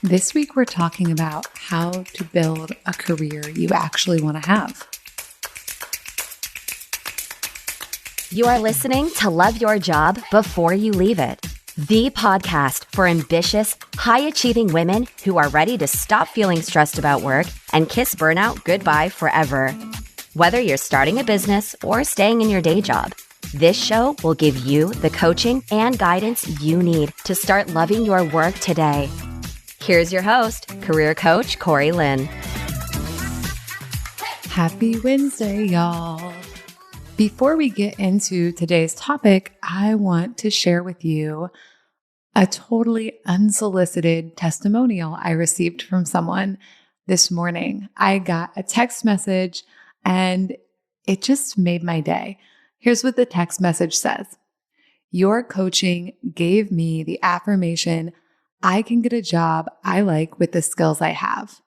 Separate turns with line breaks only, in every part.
This week, we're talking about how to build a career you actually want to have.
You are listening to Love Your Job Before You Leave It, the podcast for ambitious, high-achieving women who are ready to stop feeling stressed about work and kiss burnout goodbye forever. Whether you're starting a business or staying in your day job, this show will give you the coaching and guidance you need to start loving your work today. Here's your host, career coach Corey Lynn.
Happy Wednesday, y'all. Before we get into today's topic, I want to share with you a totally unsolicited testimonial I received from someone this morning. I got a text message and it just made my day. Here's what the text message says. Your coaching gave me the affirmation I can get a job I like with the skills I have.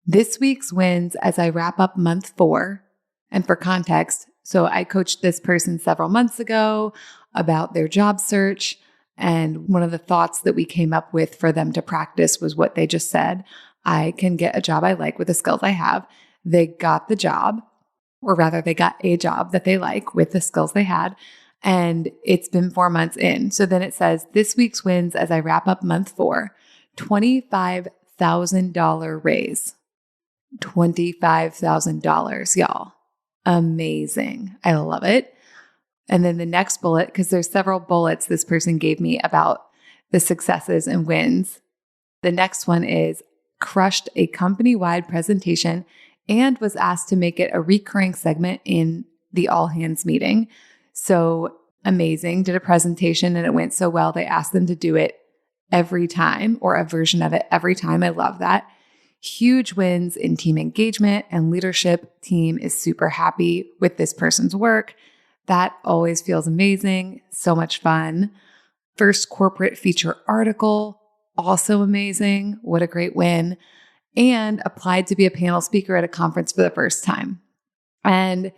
This week's wins as I wrap up month 4, and for context, so I coached this person several months ago about their job search, and one of the thoughts that we came up with for them to practice was what they just said. I can get a job I like with the skills I have. They got the job, or rather they got a job that they like with the skills they had. And it's been 4 months in. So then it says, this week's wins as I wrap up month 4, $25,000 raise. $25,000, y'all. Amazing. I love it. And then the next bullet, because there's several bullets this person gave me about the successes and wins. The next one is crushed a company-wide presentation and was asked to make it a recurring segment in the all hands meeting. So amazing. Did a presentation and it went so well, they asked them to do it every time, or a version of it every time. I love that. Huge wins in team engagement and leadership. Team is super happy with this person's work. That always feels amazing. So much fun. First corporate feature article, also amazing. What a great win. And applied to be a panel speaker at a conference for the first time. And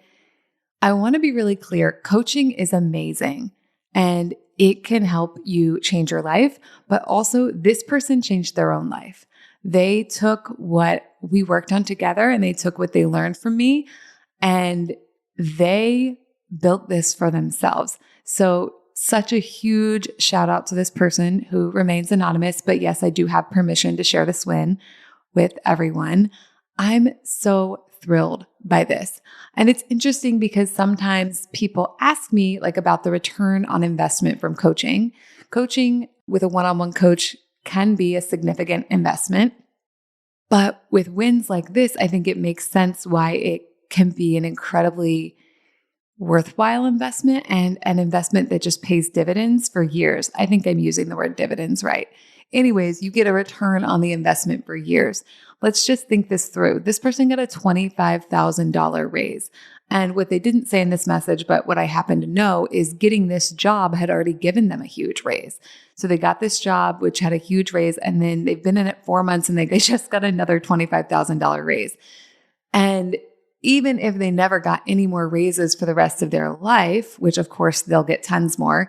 I want to be really clear. Coaching is amazing and it can help you change your life, but also this person changed their own life. They took what we worked on together and they took what they learned from me and they built this for themselves. So such a huge shout out to this person who remains anonymous, but yes, I do have permission to share this win with everyone. I'm so thrilled by this. And it's interesting because sometimes people ask me about the return on investment from coaching. Coaching with a one-on-one coach can be a significant investment. But with wins like this, I think it makes sense why it can be an incredibly worthwhile investment and an investment that just pays dividends for years. I think I'm using the word dividends right. Anyways, you get a return on the investment for years. Let's just think this through. This person got a $25,000 raise. And what they didn't say in this message, but what I happen to know is getting this job had already given them a huge raise. So they got this job, which had a huge raise, and then they've been in it 4 months and they just got another $25,000 raise. And even if they never got any more raises for the rest of their life, which of course they'll get tons more,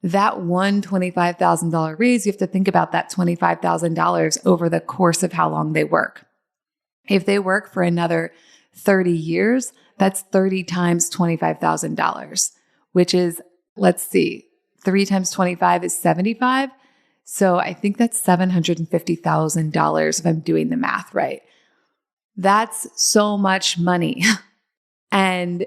that one $25,000 raise, you have to think about that $25,000 over the course of how long they work. If they work for another 30 years, that's 30 times $25,000, which is, let's see, 3 times 25 is 75. So I think that's $750,000 if I'm doing the math right. That's so much money. And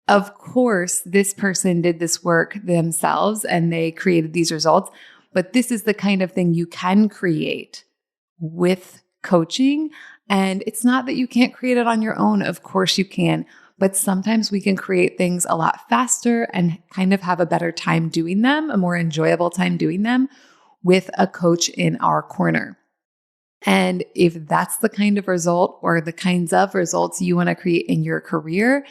of course, this person did this work themselves and they created these results, but this is the kind of thing you can create with coaching. And it's not that you can't create it on your own. Of course you can, but sometimes we can create things a lot faster and kind of have a better time doing them, a more enjoyable time doing them with a coach in our corner. And if that's the kind of result or the kinds of results you want to create in your career,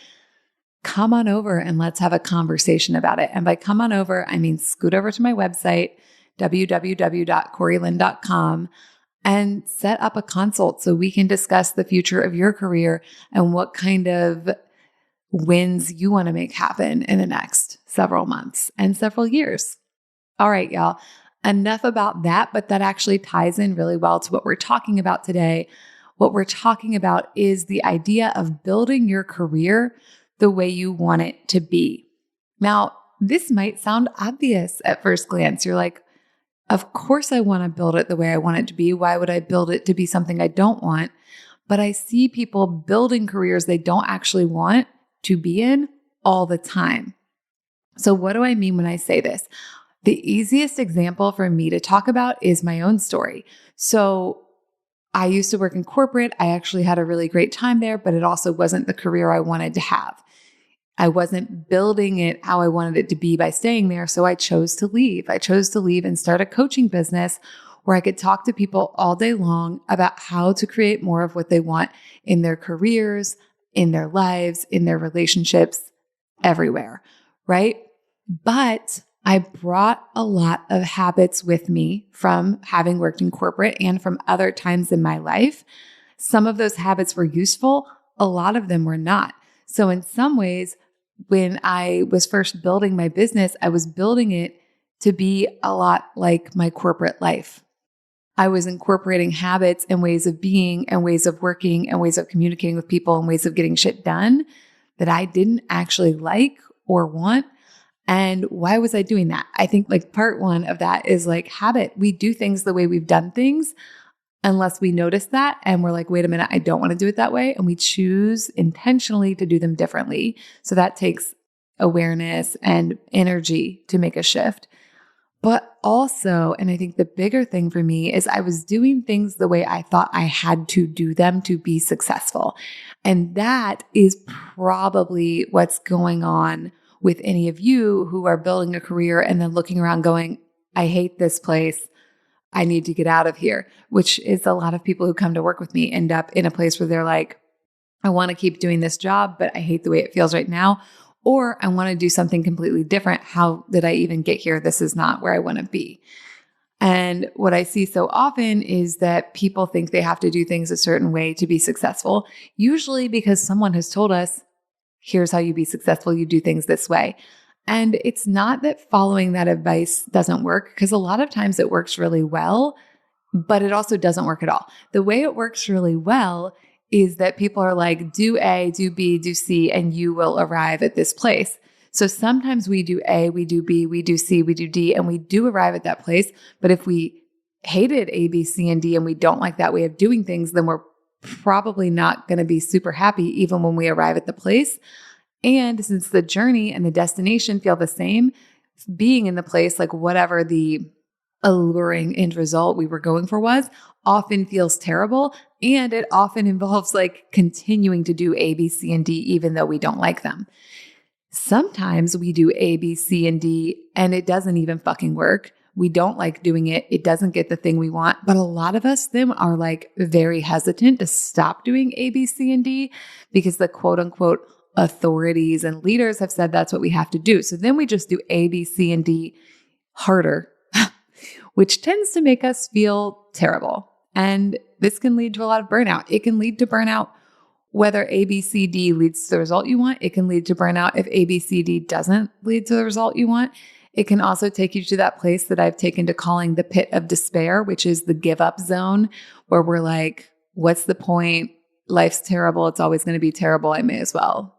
come on over and let's have a conversation about it. And by come on over, I mean scoot over to my website, www.coreylynn.com, and set up a consult so we can discuss the future of your career and what kind of wins you want to make happen in the next several months and several years. All right, y'all. enough about that, but that actually ties in really well to what we're talking about today. What we're talking about is the idea of building your career the way you want it to be. Now, this might sound obvious at first glance. You're like, of course I want to build it the way I want it to be. Why would I build it to be something I don't want? But I see people building careers they don't actually want to be in all the time. So what do I mean when I say this? The easiest example for me to talk about is my own story. So I used to work in corporate. I actually had a really great time there, but it also wasn't the career I wanted to have. I wasn't building it how I wanted it to be by staying there. So I chose to leave. I chose to leave and start a coaching business where I could talk to people all day long about how to create more of what they want in their careers, in their lives, in their relationships, everywhere, right? But I brought a lot of habits with me from having worked in corporate and from other times in my life. Some of those habits were useful. A lot of them were not. So in some ways, when I was first building my business, I was building it to be a lot like my corporate life. I was incorporating habits and ways of being and ways of working and ways of communicating with people and ways of getting shit done that I didn't actually like or want. And why was I doing that? I think like part one of that is like habit. We do things the way we've done things unless we notice that and we're like, wait a minute, I don't want to do it that way. And we choose intentionally to do them differently. So that takes awareness and energy to make a shift. But also, and I think the bigger thing for me is I was doing things the way I thought I had to do them to be successful. And that is probably what's going on with any of you who are building a career and then looking around going, I hate this place. I need to get out of here, which is a lot of people who come to work with me end up in a place where they're like, I want to keep doing this job, but I hate the way it feels right now. Or I want to do something completely different. How did I even get here? This is not where I want to be. And what I see so often is that people think they have to do things a certain way to be successful, usually because someone has told us, here's how you be successful. You do things this way. And it's not that following that advice doesn't work, because a lot of times it works really well, but it also doesn't work at all. The way it works really well is that people are like, do A, do B, do C, and you will arrive at this place. So sometimes we do A, we do B, we do C, we do D, and we do arrive at that place. But if we hated A, B, C, and D, and we don't like that way of doing things, then we're probably not going to be super happy even when we arrive at the place. And since the journey and the destination feel the same, being in the place, like whatever the alluring end result we were going for was, often feels terrible. And it often involves like continuing to do A, B, C, and D, even though we don't like them. Sometimes we do A, B, C, and D, and it doesn't even fucking work. We don't like doing it. It doesn't get the thing we want. But a lot of us then are like very hesitant to stop doing A, B, C, and D because the quote unquote authorities and leaders have said that's what we have to do. So then we just do A, B, C, and D harder, which tends to make us feel terrible. And this can lead to a lot of burnout. It can lead to burnout whether A, B, C, D leads to the result you want. It can lead to burnout if A, B, C, D doesn't lead to the result you want. It can also take you to that place that I've taken to calling the pit of despair, which is the give up zone, where we're like, what's the point? Life's terrible. It's always going to be terrible. I may as well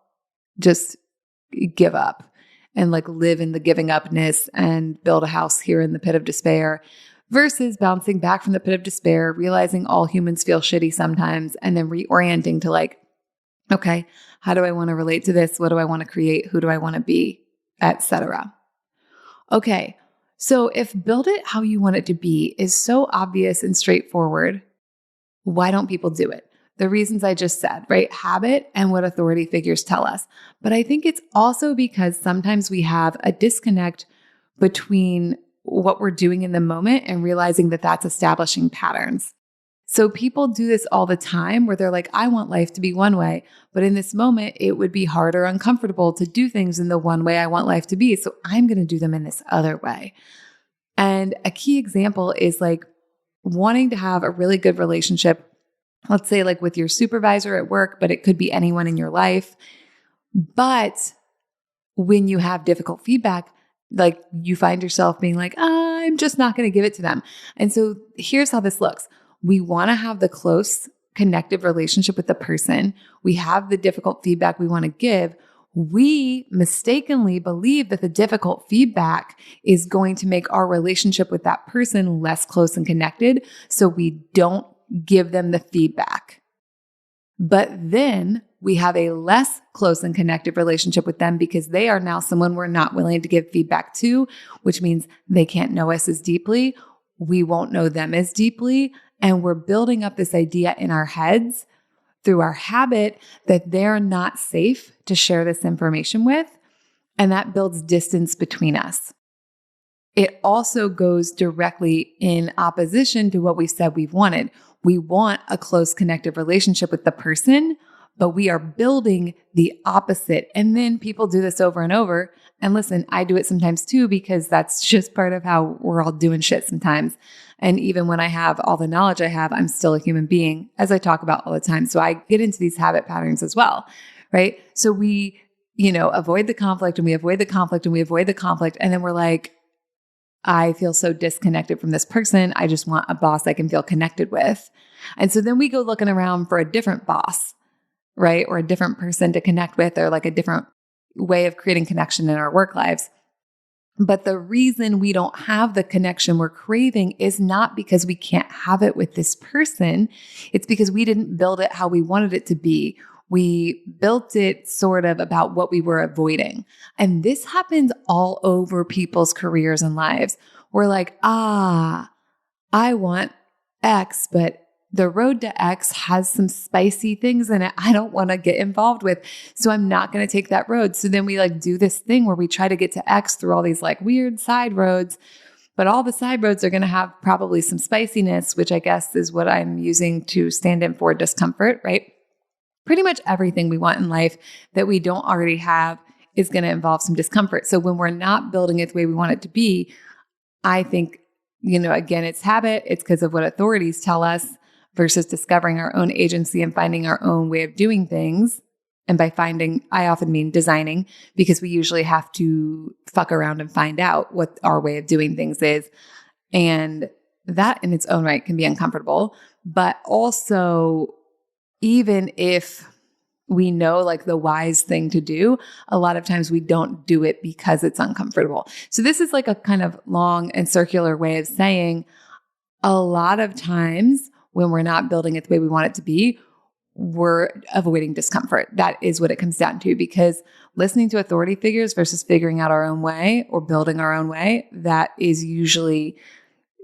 just give up and like live in the giving upness and build a house here in the pit of despair, versus bouncing back from the pit of despair, realizing all humans feel shitty sometimes, and then reorienting to like, okay, how do I want to relate to this? What do I want to create? Who do I want to be? Etc. Okay, so if build it how you want it to be is so obvious and straightforward, why don't people do it? The reasons I just said, right? Habit and what authority figures tell us. But I think it's also because sometimes we have a disconnect between what we're doing in the moment and realizing that that's establishing patterns. So people do this all the time where they're like, I want life to be one way, but in this moment, it would be hard or uncomfortable to do things in the one way I want life to be. So I'm going to do them in this other way. And a key example is like wanting to have a really good relationship, let's say like with your supervisor at work, but it could be anyone in your life. But when you have difficult feedback, like you find yourself being like, I'm just not going to give it to them. And so here's how this looks. We want to have the close connective relationship with the person. We have the difficult feedback we want to give. We mistakenly believe that the difficult feedback is going to make our relationship with that person less close and connected. So we don't give them the feedback. But then we have a less close and connected relationship with them because they are now someone we're not willing to give feedback to, which means they can't know us as deeply. We won't know them as deeply. And we're building up this idea in our heads through our habit that they're not safe to share this information with. And that builds distance between us. It also goes directly in opposition to what we said we've wanted. We want a close connective relationship with the person, but we are building the opposite. And then people do this over and over. And listen, I do it sometimes too, because that's just part of how we're all doing shit sometimes. And even when I have all the knowledge I have, I'm still a human being, as I talk about all the time. So I get into these habit patterns as well, right? So we, avoid the conflict and we avoid the conflict and we avoid the conflict. And then we're like, I feel so disconnected from this person. I just want a boss I can feel connected with. And so then we go looking around for a different boss, right? Or a different person to connect with, or like a different way of creating connection in our work lives. But the reason we don't have the connection we're craving is not because we can't have it with this person. It's because we didn't build it how we wanted it to be. We built it sort of about what we were avoiding. And this happens all over people's careers and lives. We're like, I want X, but the road to X has some spicy things in it I don't want to get involved with. So I'm not going to take that road. So then we do this thing where we try to get to X through all these weird side roads, but all the side roads are going to have probably some spiciness, which I guess is what I'm using to stand in for discomfort, right? Pretty much everything we want in life that we don't already have is going to involve some discomfort. So when we're not building it the way we want it to be, I think, again, it's habit. It's because of what authorities tell us versus discovering our own agency and finding our own way of doing things. And by finding, I often mean designing, because we usually have to fuck around and find out what our way of doing things is. And that in its own right can be uncomfortable. But also, even if we know the wise thing to do, a lot of times we don't do it because it's uncomfortable. So this is a kind of long and circular way of saying a lot of times when we're not building it the way we want it to be, we're avoiding discomfort. That is what it comes down to, because listening to authority figures versus figuring out our own way or building our own way, that is usually,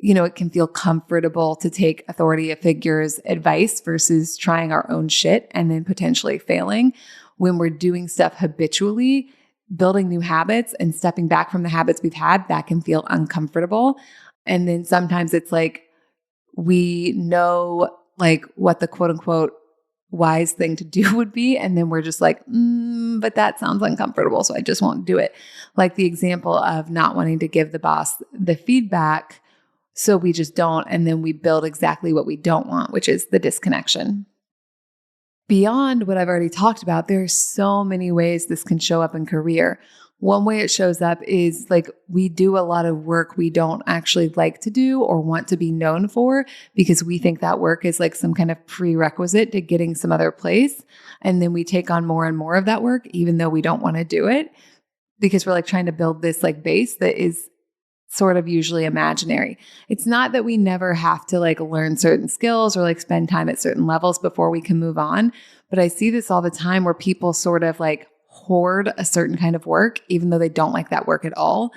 it can feel comfortable to take authority figures' advice versus trying our own shit and then potentially failing. When we're doing stuff habitually, building new habits and stepping back from the habits we've had, that can feel uncomfortable. And then sometimes it's we know what the quote unquote wise thing to do would be. And then we're just but that sounds uncomfortable, so I just won't do it. Like the example of not wanting to give the boss the feedback. So we just don't. And then we build exactly what we don't want, which is the disconnection. Beyond what I've already talked about, there are so many ways this can show up in career. One way it shows up is we do a lot of work we don't actually like to do or want to be known for, because we think that work is some kind of prerequisite to getting some other place. And then we take on more and more of that work, even though we don't want to do it, because we're trying to build this base that is sort of usually imaginary. It's not that we never have to learn certain skills or spend time at certain levels before we can move on. But I see this all the time where people sort of hoard a certain kind of work, even though they don't like that work at all.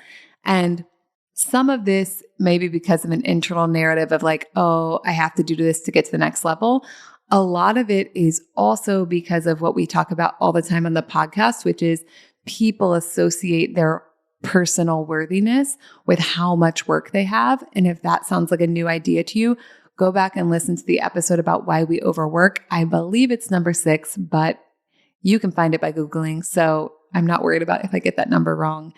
And some of this may be because of an internal narrative of I have to do this to get to the next level. A lot of it is also because of what we talk about all the time on the podcast, which is people associate their personal worthiness with how much work they have. And if that sounds like a new idea to you, go back and listen to the episode about why we overwork. I believe it's number 6, but you can find it by Googling. So I'm not worried about if I get that number wrong.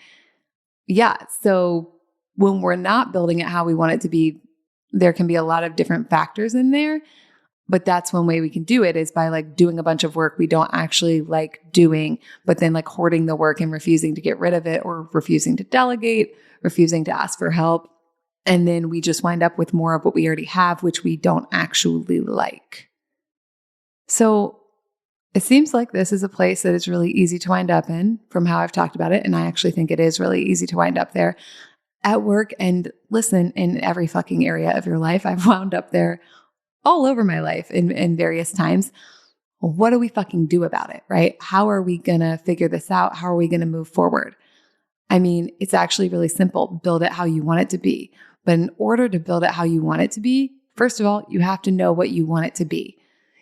Yeah. So when we're not building it how we want it to be, there can be a lot of different factors in there. But that's one way we can do it is by like doing a bunch of work we don't actually like doing, but then like hoarding the work and refusing to get rid of it or refusing to delegate, refusing to ask for help. And then we just wind up with more of what we already have, which we don't actually like. So it seems like this is a place that is really easy to wind up in from how I've talked about it. And I actually think it is really easy to wind up there at work. And listen, in every fucking area of your life, I've wound up there all over my life in various times. What do we fucking do about it, right? How are we going to figure this out? How are we going to move forward? I mean, it's actually really simple. Build it how you want it to be. But in order to build it how you want it to be, first of all, you have to know what you want it to be.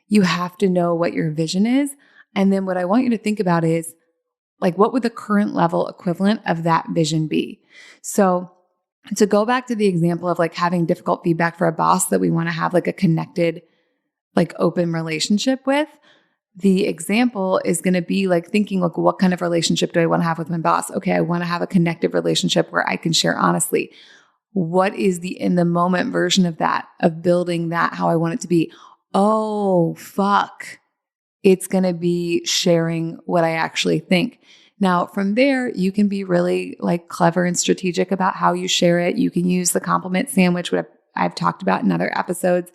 You have to know what your vision is. And then what I want you to think about is like, what would the current level equivalent of that vision be? So to go back to the example of like having difficult feedback for a boss that we want to have like a connected, like open relationship with, the example is going to be like thinking, like, what kind of relationship do I want to have with my boss? Okay, I want to have a connected relationship where I can share honestly. What is the in the moment version of that, of building that how I want it to be? Oh, fuck. It's going to be sharing what I actually think. Now, from there, you can be really like clever and strategic about how you share it. You can use the compliment sandwich, what I've talked about in other episodes.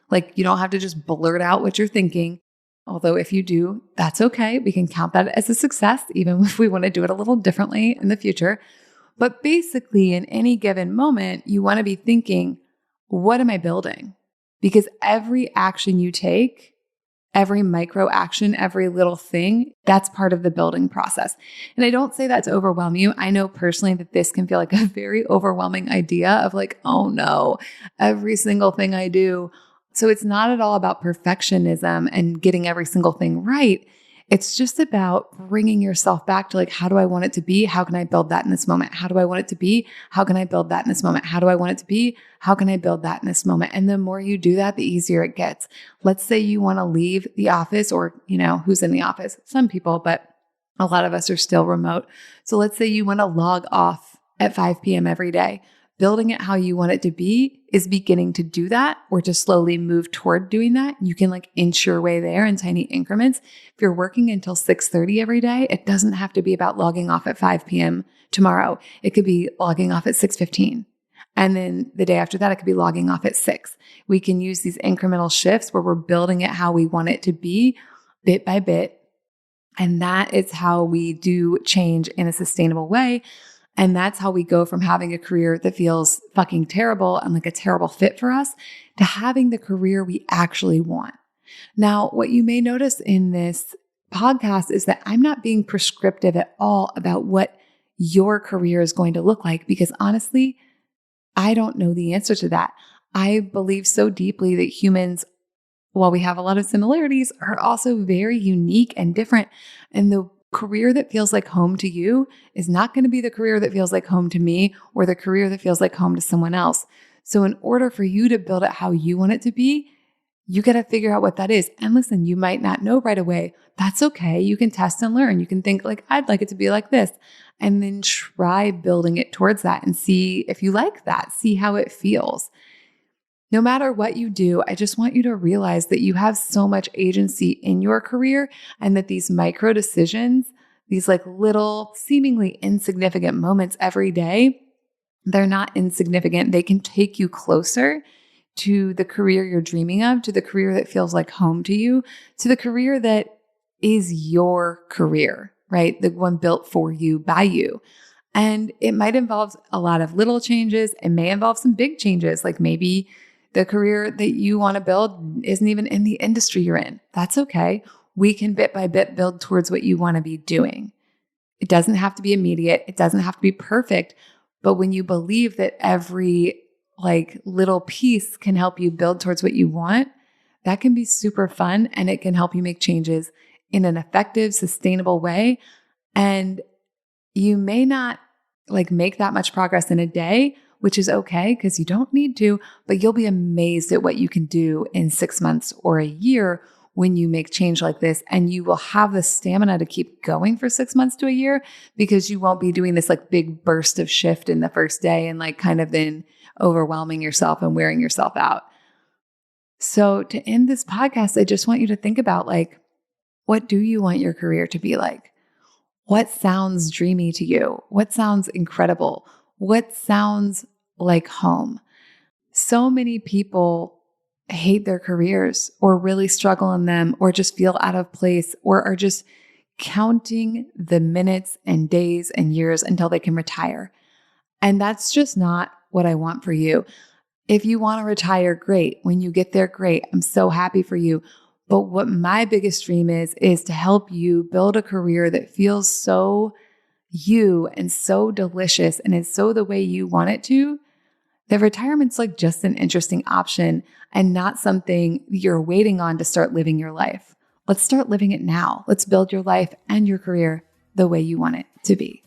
Like, you don't have to just blurt out what you're thinking. Although if you do, that's okay. We can count that as a success, even if we want to do it a little differently in the future. But basically, in any given moment, you want to be thinking, what am I building? Because every action you take, every micro action, every little thing, that's part of the building process. And I don't say that to overwhelm you. I know personally that this can feel like a very overwhelming idea of like, oh no, every single thing I do. So it's not at all about perfectionism and getting every single thing right. It's just about bringing yourself back to like, how do I want it to be? How can I build that in this moment? How do I want it to be? How can I build that in this moment? How do I want it to be? How can I build that in this moment? And the more you do that, the easier it gets. Let's say you want to leave the office or, you know, who's in the office? Some people, but a lot of us are still remote. So let's say you want to log off at 5 p.m. every day. Building it how you want it to be is beginning to do that or to slowly move toward doing that. You can like inch your way there in tiny increments. If you're working until 6:30 every day, it doesn't have to be about logging off at 5 p.m. tomorrow. It could be logging off at 6:15. And then the day after that, it could be logging off at 6. We can use these incremental shifts where we're building it how we want it to be bit by bit. And that is how we do change in a sustainable way. And that's how we go from having a career that feels fucking terrible and like a terrible fit for us to having the career we actually want. Now, what you may notice in this podcast is that I'm not being prescriptive at all about what your career is going to look like, because honestly, I don't know the answer to that. I believe so deeply that humans, while we have a lot of similarities, are also very unique and different. And the career that feels like home to you is not going to be the career that feels like home to me or the career that feels like home to someone else. So in order for you to build it how you want it to be, you got to figure out what that is. And listen, you might not know right away. That's okay. You can test and learn. You can think like, I'd like it to be like this, and then try building it towards that and see if you like that, see how it feels. No matter what you do, I just want you to realize that you have so much agency in your career and that these micro decisions, these like little seemingly insignificant moments every day, they're not insignificant. They can take you closer to the career you're dreaming of, to the career that feels like home to you, to the career that is your career, right? The one built for you by you. And it might involve a lot of little changes. It may involve some big changes, like maybe the career that you want to build isn't even in the industry you're in. That's okay. We can bit by bit build towards what you want to be doing. It doesn't have to be immediate. It doesn't have to be perfect. But when you believe that every like little piece can help you build towards what you want, that can be super fun, and it can help you make changes in an effective, sustainable way. And you may not like make that much progress in a day, which is okay because you don't need to, but you'll be amazed at what you can do in 6 months or a year when you make change like this. And you will have the stamina to keep going for 6 months to a year because you won't be doing this like big burst of shift in the first day and like kind of then overwhelming yourself and wearing yourself out. So to end this podcast, I just want you to think about like, what do you want your career to be like? What sounds dreamy to you? What sounds incredible? What sounds like home? So many people hate their careers or really struggle in them or just feel out of place or are just counting the minutes and days and years until they can retire. And that's just not what I want for you. If you want to retire, great. When you get there, great. I'm so happy for you. But what my biggest dream is to help you build a career that feels so you and so delicious and is so the way you want it to, that retirement's like just an interesting option and not something you're waiting on to start living your life. Let's start living it now. Let's build your life and your career the way you want it to be.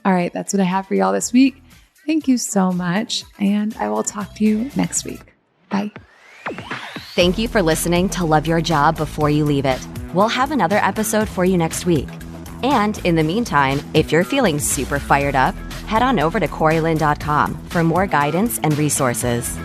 All right, that's what I have for y'all this week. Thank you so much, and I will talk to you next week. Bye.
Thank you for listening to Love Your Job Before You Leave It. We'll have another episode for you next week. And in the meantime, if you're feeling super fired up, head on over to CoreyLynn.com for more guidance and resources.